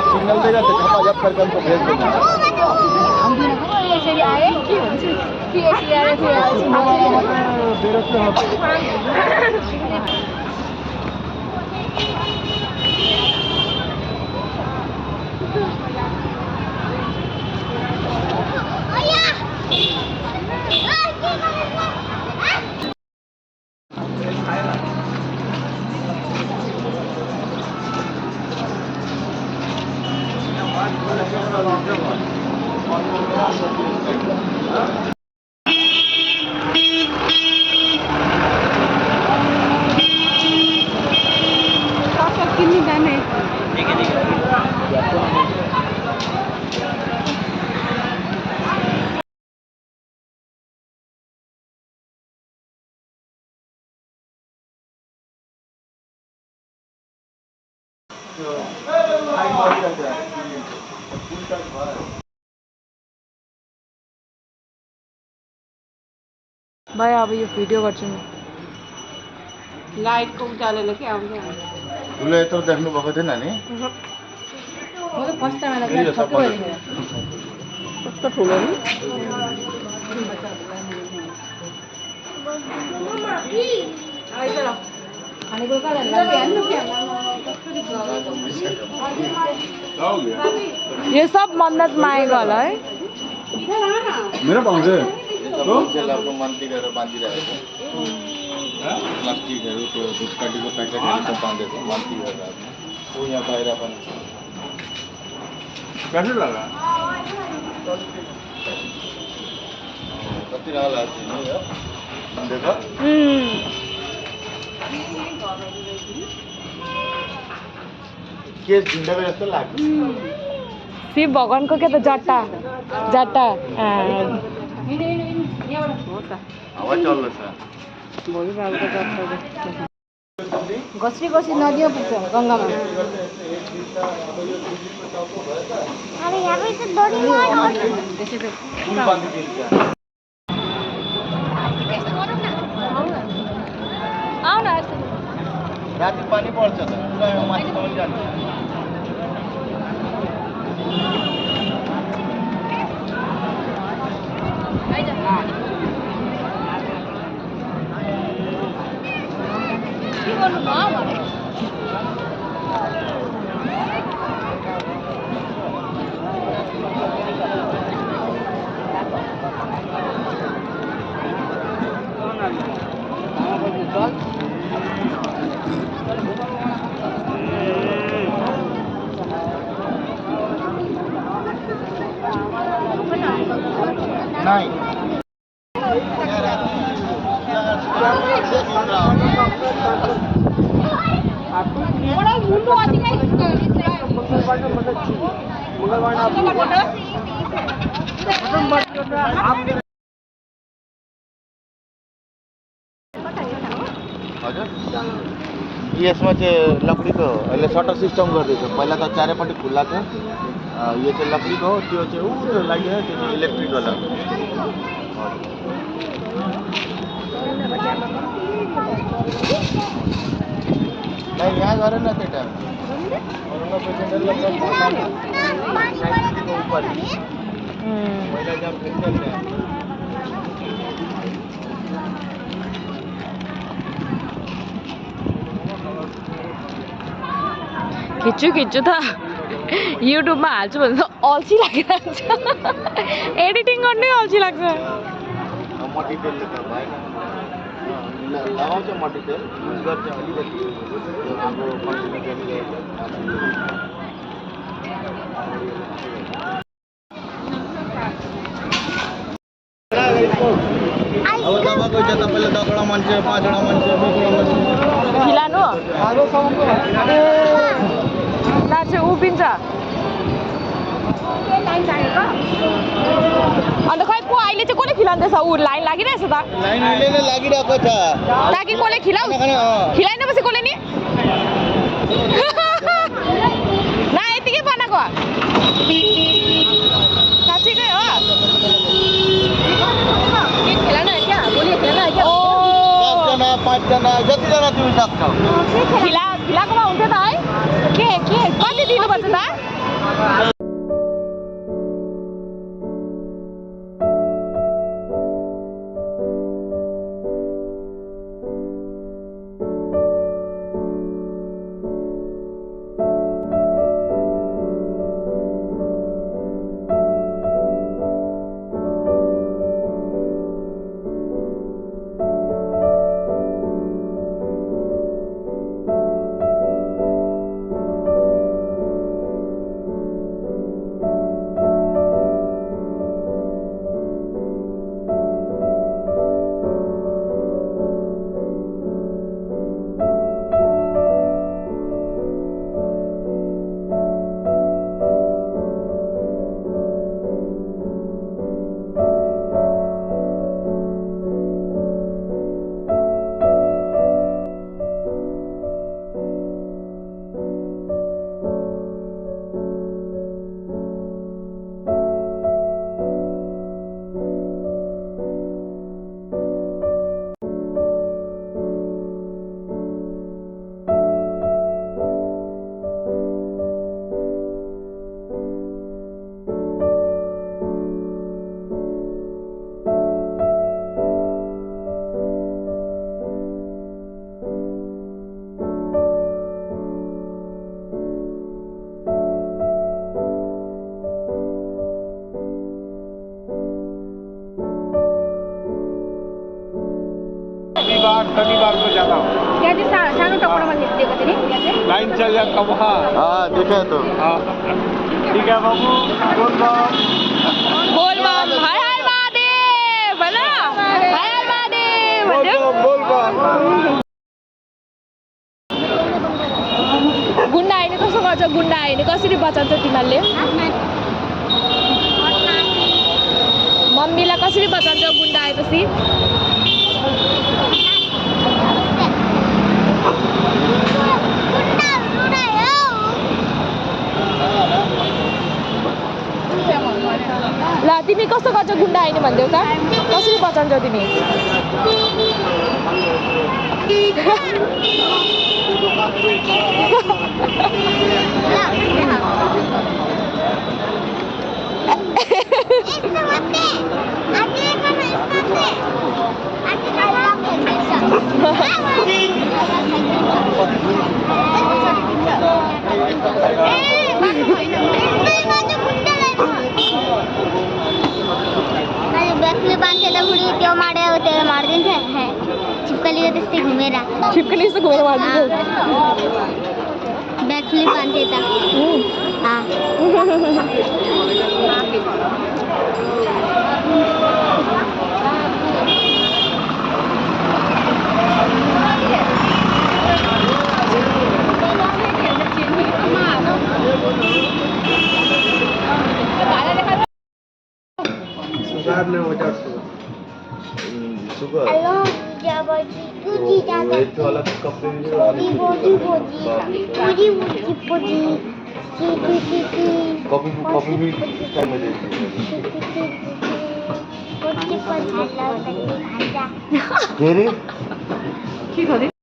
Signal देगा तो झपाझप करके हमको भेज देना। यसरी आए के हुन्छ कि यसरी आए भाइ अब यो भिडियो गर्छु म लाइटको उज्यालोले के आउँछ उसले यत्रो देख्नु भएको थिएन नि म त फर्स्ट टाइम आएर ठक्कै कस्तो ठुलो नि यो सब मन्नत मागेको होला है मेरो पाउँछ आपको मान्ती गरेर बाँधिरहेको प्लास्टिकहरू त्यो धुपकाठीको प्याकेटहरू सब बाँधेको मान्ती गरेर ऊ यहाँ बाहिर पनि छ कैसे लगा कति राम्रो लाग्छ नि यो देखो के झिन्डाको जस्तो लाग्छ शिव भगवानको के त जट्टा जट्टा हावा चल्दैछ घस्री घस्री नदीमा पुग्छ गङ्गामा अरे यहाँ पे तो दो दिन और आऊ न राति पानी पर्छ त पुरा माथिसम्म जान्छ नहीं यसमा चाहिँ लकडीको अहिले सटर सिस्टम गर्दैछ पहिला त चारैपट्टि खुल्ला थियो यो चाहिँ लकडीको हो त्यो चाहिँ ऊ लाग्यो त्यो चाहिँ इलेक्ट्रिकल हो नहीं यहाँ गरेन त्यो टाइम ऊपर पहिला जब खिच्छु खिच्छु त युट्युबमा हाल्छु भने त अल्छी लागिरहेको छ एडिटिङ गर्नै अल्छी लाग्छ मटिरियलले त भएन लगाउँछ मटिरियल युज गर्छ अलिकति हाम्रो कन्टिन्यू गरिरहेको अब तपाईँको चाहिँ तपाईँले 10वटा मान्छे 5वटा मान्छे 20वटा मान्छे खिलानु ला चाहिँ उभिन्छ अन्त खै को अहिले चाहिँ कसले खिलाउँदैछ ऊ लाइन लागिरहेछ त लाइन अहिले नै लागिरहेको छ ताकि कसले खिलाउ खिलाइनपछि कसले नि न यतिकै बनाएको साँच्चीकै हो खिलाउनु है क्या भोलि खिलाउनु है क्या 10जना 5जना जतिजना तिमी सक्छौ खिलाएकोमा हुन्थ्यो त है के शनिवार को जाता हूँ। त्यहाँ चाहिँ सानो टपरामा दिएको थियो नि त्यहाँ चाहिँ लाइन चल जाता वहाँ। हाँ देखा है तो हाँ ठीक है बाबू बोल बोल बम हाय हाय महादेव भन हाय हाय महादेव भन्देऊ गुन्डा आयो भने कसो गर्छ गुन्डा आयो भने कसरी बचाउँछ तिमीहरूले मम्मीलाई कसरी बचाउँछ गुन्डा आएपछि ल तिमी कस्तो गर्छ गुन्डा आयो भने भनिदेऊ त कसरी बचाउँछौ तिमी ब्याकले बांधते त बुढी त्यो माडे त्यो मार्दिन्छ छिपकलीले त्यस्तै घुमेर छिपकली जस्तो घुमेर मार्दिन्छौ ब्याकले बांधते त शुगर हेलो जाबाजी कुजी जाता वेट वाला कपड़े बोजी बोजी बोजी बोजी बोजी बोजी कॉफी कॉफी भी टाइम में देती है बोजी बोजी तेरे के खाँदै